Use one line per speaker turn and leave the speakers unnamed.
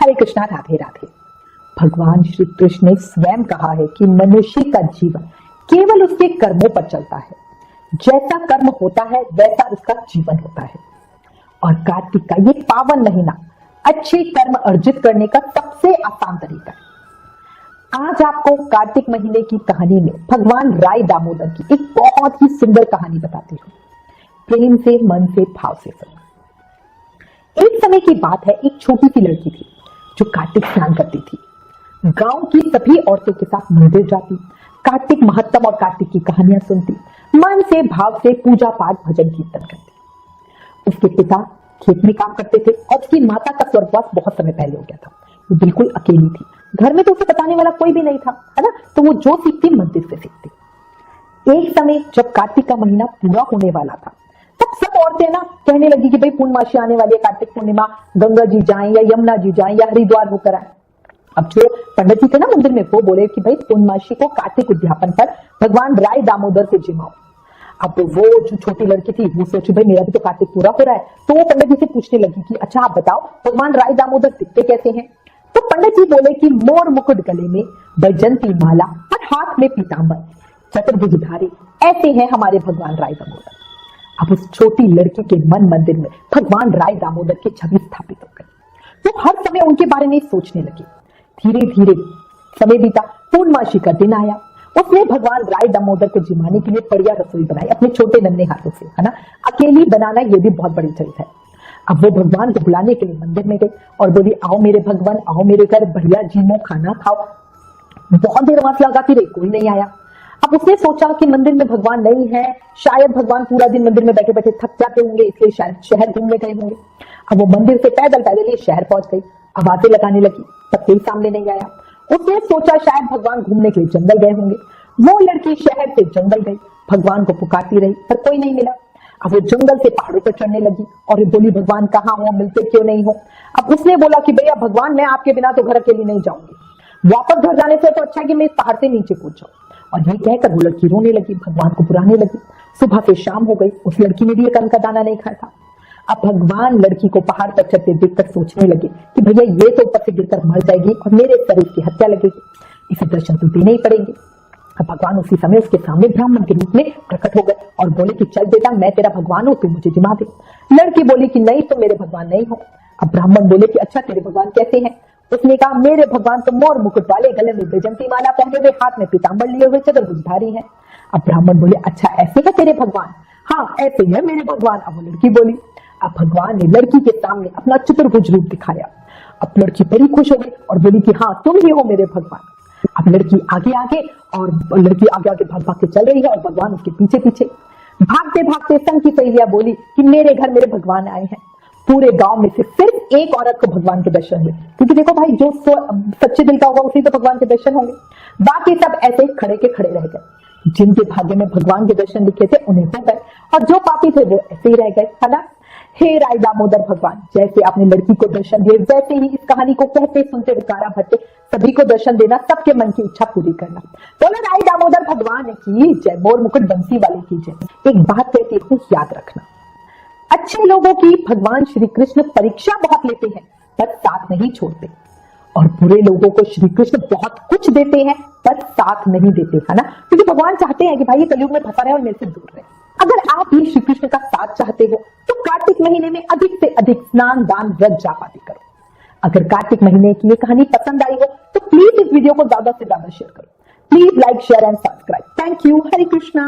हरे कृष्णा, राधे राधे। भगवान श्री कृष्ण ने स्वयं कहा है कि मनुष्य का जीवन केवल उसके कर्मों पर चलता है। जैसा कर्म होता है वैसा उसका जीवन होता है। और कार्तिक का ये पावन महीना अच्छे कर्म अर्जित करने का सबसे आसान तरीका है। आज आपको कार्तिक महीने की कहानी में भगवान राय दामोदर की एक बहुत ही सुंदर कहानी बताती हूँ। प्रेम से, मन से, भाव से सुनो। एक समय की बात है, एक छोटी सी लड़की थी जो कार्तिक स्नान करती थी। गांव की सभी औरतों के साथ मंदिर जाती, कार्तिक महत्तम और कार्तिक की कहानियां सुनती, मन से, भाव से पूजा पाठ, भजन कीर्तन करती। उसके पिता खेत में काम करते थे और उसकी माता का स्वर्गवास बहुत समय पहले हो गया था। वो बिल्कुल अकेली थी। घर में तो उसे बताने वाला कोई भी नहीं था, है ना। तो वो जो सीखती मंदिर से सीखती। एक समय जब कार्तिक का महीना पूरा होने वाला था, तब सब औरतें ना कहने लगी कि भाई पूर्णमासी आने वाली है, कार्तिक पूर्णिमा, गंगा जी जाएं या यमुना जी जाएं या हरिद्वार होकर आए। अब जो पंडित जी थे ना मंदिर में, वो बोले कि भाई पूर्णमासी को कार्तिक उद्यापन पर भगवान राय दामोदर को जिमाओ। अब वो जो छोटी लड़की थी वो सोची भाई मेरा भी तो कार्तिक पूरा हो रहा है, तो वो पंडित जी से पूछने लगी कि अच्छा आप बताओ भगवान राय दामोदर दिखते कैसे हैं। तो पंडित जी बोले कि मोर मुकुट गले में, बैजंती माला और हाथ में पीतांबर, चतुर्भुजधारी, ऐसे हैं हमारे भगवान राय दामोदर। अब उस छोटी लड़की के मन मंदिर में भगवान राय दामोदर की छवि स्थापित हो गई। तो हर समय उनके बारे में सोचने लगी। धीरे धीरे समय बीता, पूर्णमासी का दिन आया। उसने भगवान राय दामोदर को जिमाने के लिए बढ़िया रसोई बनाई अपने छोटे नन्हे हाथों से, है ना। अकेली बनाना ये भी बहुत बड़ी चीज है। अब वो भगवान को बुलाने के लिए मंदिर में गई और बोली आओ मेरे भगवान, आओ मेरे घर, बढ़िया जिमो, खाना खाओ। बहुत देर वहां लगाती रही, कोई नहीं आया। अब उसने सोचा कि मंदिर में भगवान नहीं है, शायद भगवान पूरा दिन मंदिर में बैठे बैठे थक जाते होंगे, इसलिए शायद शहर घूमने गए होंगे। अब वो मंदिर से पैदल पैदल ही शहर पहुंच गई। आवाजें लगाने लगी, तब कोई सामने नहीं आया। उसने सोचा शायद भगवान घूमने के लिए जंगल गए होंगे। वो लड़की शहर से जंगल गई, भगवान को पुकारती रही पर कोई नहीं मिला। अब वो जंगल से पहाड़ों पर चढ़ने लगी और बोली भगवान कहाँ हो, मिलते क्यों नहीं हो। अब उसने बोला कि भैया भगवान मैं आपके बिना तो घर अकेली नहीं जाऊंगी, वापस घर जाने से तो अच्छा कि मैं इस पहाड़ से नीचे कूद जाऊं। और ये कहकर वो लड़की रोने लगी, भगवान को पुराने लगी। सुबह से शाम हो गई, उस लड़की ने भी एक अन्न का दाना नहीं खाया था। अब भगवान लड़की को पहाड़ पर चढ़ते देखकर सोचने लगे कि भैया ये तो ऊपर से गिरकर मर जाएगी और मेरे शरीर की हत्या लगेगी, इसे दर्शन तो देने ही पड़ेंगे। अब भगवान उसी समय उसके सामने ब्राह्मण के रूप में प्रकट हो गए और बोले कि चल बेटा मैं तेरा भगवान हूं, तू मुझे जिमा दे। लड़की बोली कि नहीं तुम मेरे भगवान नहीं हो। अब ब्राह्मण बोले कि अच्छा तेरे भगवान कैसे हैं। उसने कहा मेरे भगवान तो मोर मुकुट वाले, गले में बैजंती माला पहने हुए, हाथ में पीतांबर लिए हुए, चतुर्भुजधारी हैं। अब ब्राह्मण बोले अच्छा ऐसे है तेरे भगवान। हाँ ऐसे है मेरे भगवान। अब वो लड़की बोली। अब भगवान ने लड़की के सामने अपना चतुर्भुज रूप दिखाया। अब लड़की बड़ी खुश हो गई और बोली कि हाँ तुम ही हो मेरे भगवान। अब लड़की आगे आगे भाग भाग के चल रही है और भगवान उसके पीछे पीछे। भागते भागते संग की सहेलियां बोली कि मेरे घर मेरे भगवान आए हैं। पूरे गांव में से सिर्फ एक औरत को भगवान के दर्शन हुए, क्योंकि देखो भाई जो सच्चे दिल का होगा उसी तो भगवान के दर्शन होंगे। बाकी सब ऐसे खड़े के खड़े रह गए। जिनके भाग्य में भगवान के दर्शन लिखे थे उन्हें हो गए और जो पापी थे वो ऐसे ही रह गए, है ना। हे राय दामोदर भगवान, जैसे आपने लड़की को दर्शन दिए वैसे ही इस कहानी को कहते सुनते विकारा भरते सभी को दर्शन देना, सबके मन की इच्छा पूरी करना। बोलो राय दामोदर भगवान की जय, मोर मुकुट बंसी वाले की जय। एक बात कहती हूँ याद रखना, अच्छे लोगों की भगवान श्री कृष्ण परीक्षा बहुत लेते हैं पर साथ नहीं छोड़ते, और बुरे लोगों को श्री कृष्ण बहुत कुछ देते हैं पर साथ नहीं देते, है ना। क्योंकि भगवान चाहते हैं कि भाई ये कलयुग में फंसा रहे और मेरे से दूर रहे। अगर आप भी श्री कृष्ण का साथ चाहते हो तो कार्तिक महीने में अधिक से अधिक स्नान, दान, व्रत, जाप आदि करो। अगर कार्तिक महीने की ये कहानी पसंद आई हो तो प्लीज इस वीडियो को ज्यादा से ज्यादा शेयर करो। Please like, share and subscribe. Thank you. Hare Krishna.